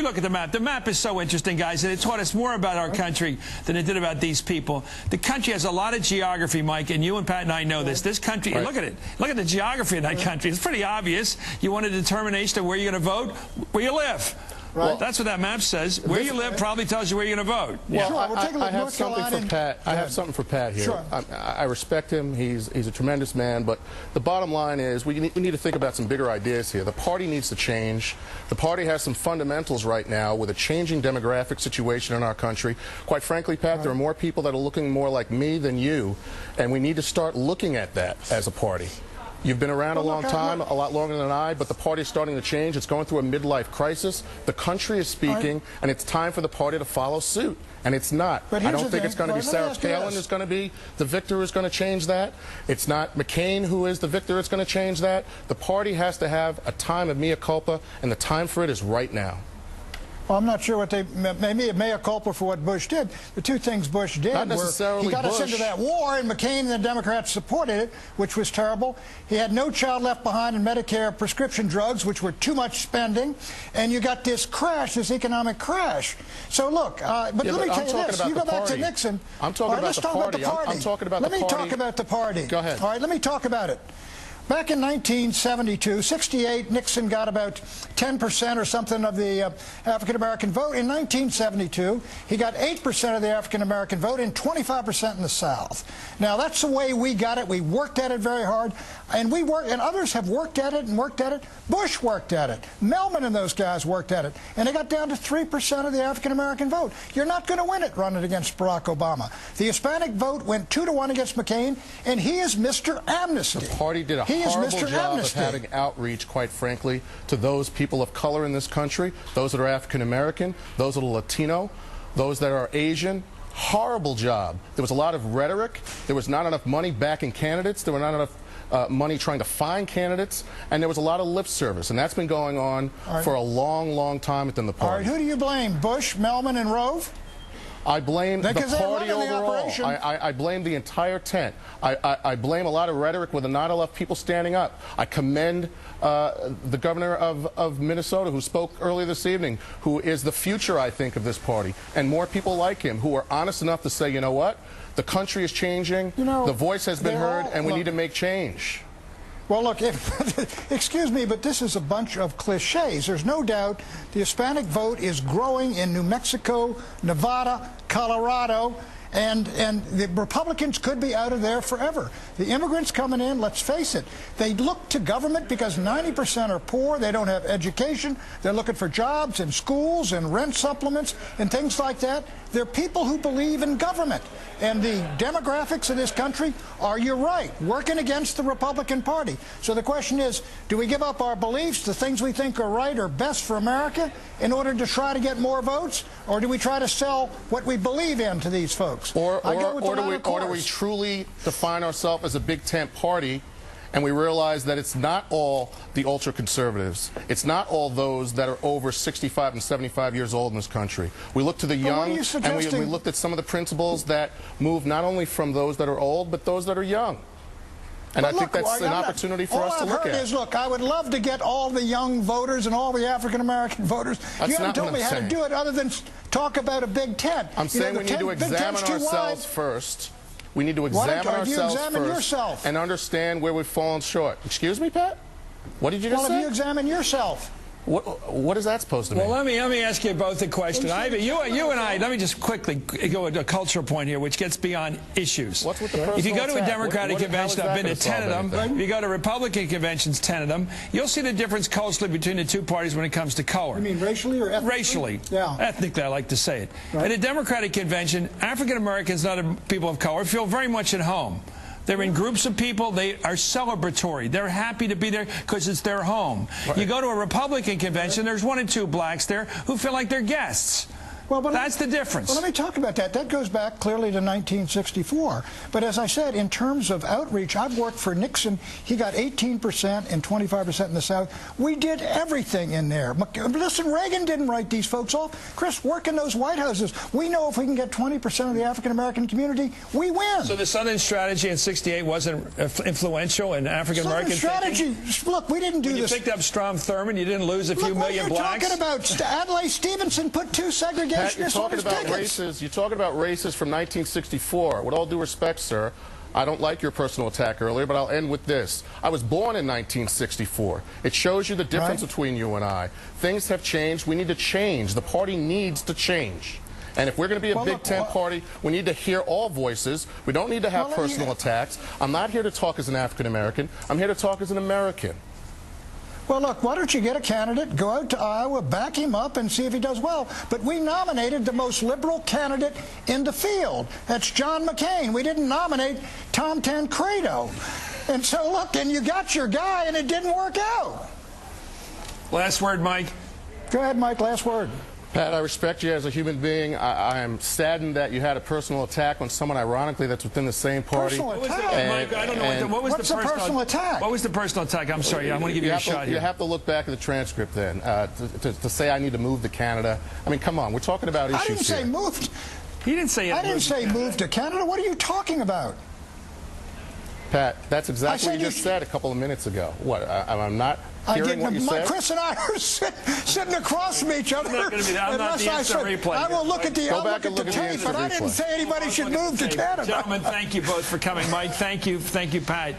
look at the map is so interesting, guys, and it taught us more about our country than it did about these people. The country has a lot of geography, Mike, and you and Pat and I know this. This country, look at it. Look at the geography of that country. It's pretty obvious. You want a determination of where you're going to vote, where you live. Right. Well, that's what that map says. Where you live probably tells you where you're going to vote. Well, Yeah. Sure, we'll take a look. I have something for Pat. I have something for Pat here. Sure. I respect him. He's a tremendous man. But the bottom line is we need to think about some bigger ideas here. The party needs to change. The party has some fundamentals right now with a changing demographic situation in our country. Quite frankly, Pat, there are more people that are looking more like me than you, and we need to start looking at that as a party. You've been around a long time, a lot longer than I, but the party is starting to change. It's going through a midlife crisis. The country is speaking, and it's time for the party to follow suit. And it's not. I don't think it's going to be Sarah Palin who's going to be the victor who's going to change that. It's not McCain who is the victor that's going to change that. The party has to have a time of mea culpa, and the time for it is right now. Well, I'm not sure what they, maybe a mea culpa for what Bush did. The two things Bush did were he got us into that war, and McCain and the Democrats supported it, which was terrible. He had No Child Left Behind in Medicare prescription drugs, which were too much spending, and you got this crash, this economic crash. So look, but let me tell you this. You go back to Nixon. I'm talking about the party. I'm talking about the party. Let me talk about the party. Go ahead. All right, let me talk about it. Back in 1972, 68, Nixon got about 10% or something of the African-American vote. In 1972, he got 8% of the African-American vote and 25% in the South. Now, that's the way we got it. We worked at it very hard, and and others have worked at it and worked at it. Bush worked at it. Melman and those guys worked at it, and they got down to 3% of the African-American vote. You're not going to win it running against Barack Obama. The Hispanic vote went 2-1 against McCain, and he is Mr. Amnesty. The party did a horrible job of having outreach, quite frankly, to those people of color in this country, those that are African American, those that are Latino, those that are Asian. Horrible job. There was a lot of rhetoric. There was not enough money backing candidates. There were not enough money trying to find candidates, and there was a lot of lip service, and that's been going on for a long, long time within the party. All right, who do you blame? Bush, Melman, and Rove? I blame the party overall. I blame the entire tent. I blame a lot of rhetoric with not enough people standing up. I commend the governor of Minnesota, who spoke earlier this evening, who is the future, I think, of this party, and more people like him who are honest enough to say, you know what, the country is changing, the voice has been heard, and we need to make change. Well, look, excuse me, but this is a bunch of cliches. There's no doubt the Hispanic vote is growing in New Mexico, Nevada, Colorado, and the Republicans could be out of there forever. The immigrants coming in, let's face it, they look to government because 90% are poor, they don't have education, they're looking for jobs and schools and rent supplements and things like that. They're people who believe in government. And the demographics of this country are, you're right, working against the Republican Party. So the question is, do we give up our beliefs, the things we think are right or best for America, in order to try to get more votes? Or do we try to sell what we believe in to these folks? Or do we truly define ourselves as a big tent party, and we realize that it's not all the ultra-conservatives. It's not all those that are over 65 and 75 years old in this country. We look to the young, and we looked at some of the principles that move not only from those that are old, but those that are young. And I think that's an opportunity for us to look at. All I've heard is, look, I would love to get all the young voters and all the African-American voters. You haven't told me how to do it other than talk about a big tent. I'm saying we need to examine ourselves first. We need to examine ourselves first and understand where we've fallen short. Excuse me, Pat? What did you just say? Well, if you examine yourself. What is that supposed to mean? Well, let me ask you both a question. You and I, let me just quickly go to a cultural point here, which gets beyond issues. What's with the personal If you go to a attack? Democratic convention, I've been to 10 of them. If you go to Republican conventions, 10 of them, you'll see the difference culturally between the two parties when it comes to color. You mean racially or ethnically? Racially. Yeah. Ethnically, I like to say it. At a Democratic convention, African Americans and other people of color feel very much at home. They're in groups of people. They are celebratory. They're happy to be there because it's their home. You go to a Republican convention, there's 1 or 2 blacks there who feel like they're guests. Well, but that's the difference. Well, let me talk about that. That goes back clearly to 1964. But as I said, in terms of outreach, I've worked for Nixon. He got 18% and 25% in the South. We did everything in there. Listen, Reagan didn't write these folks off. Chris, work in those White Houses. We know if we can get 20% of the African-American community, we win. So the Southern strategy in '68 wasn't influential in African-American strategy. thinking? Look, we didn't do when this. You picked up Strom Thurmond, you didn't lose a few million blacks? What are you talking about? Adlai Stevenson put 2 segregationists Pat, you're talking on his about tickets. races. You're talking about races from 1964. With all due respect, sir, I don't like your personal attack earlier, but I'll end with this. I was born in 1964. It shows you the difference between you and I. Things have changed. We need to change. The party needs to change. And if we're going to be a Big Ten party, we need to hear all voices. We don't need to have personal attacks. I'm not here to talk as an African American. I'm here to talk as an American. Well, look, why don't you get a candidate, go out to Iowa, back him up, and see if he does well. But we nominated the most liberal candidate in the field. That's John McCain. We didn't nominate Tom Tancredo. And so, look, and you got your guy, and it didn't work out. Last word, Mike. Go ahead, Mike, last word. Pat, I respect you as a human being. I am saddened that you had a personal attack on someone, ironically, that's within the same party. Personal attack? Mike, I don't know what was the personal attack? What was the personal attack? I'm sorry, I want to give you a shot here. You have to look back at the transcript then to say I need to move to Canada. I mean, come on, we're talking about issues here. I didn't say moved. He didn't say it. I didn't say moved to Canada. What are you talking about? Pat, that's exactly what you just said a couple of minutes ago. What? I'm not hearing what you said? Chris and I are sitting across from each other. I'm not the instant replay. I will look at the, tape, but I didn't say anybody should move to Canada. Gentlemen, thank you both for coming. Mike, thank you, Pat.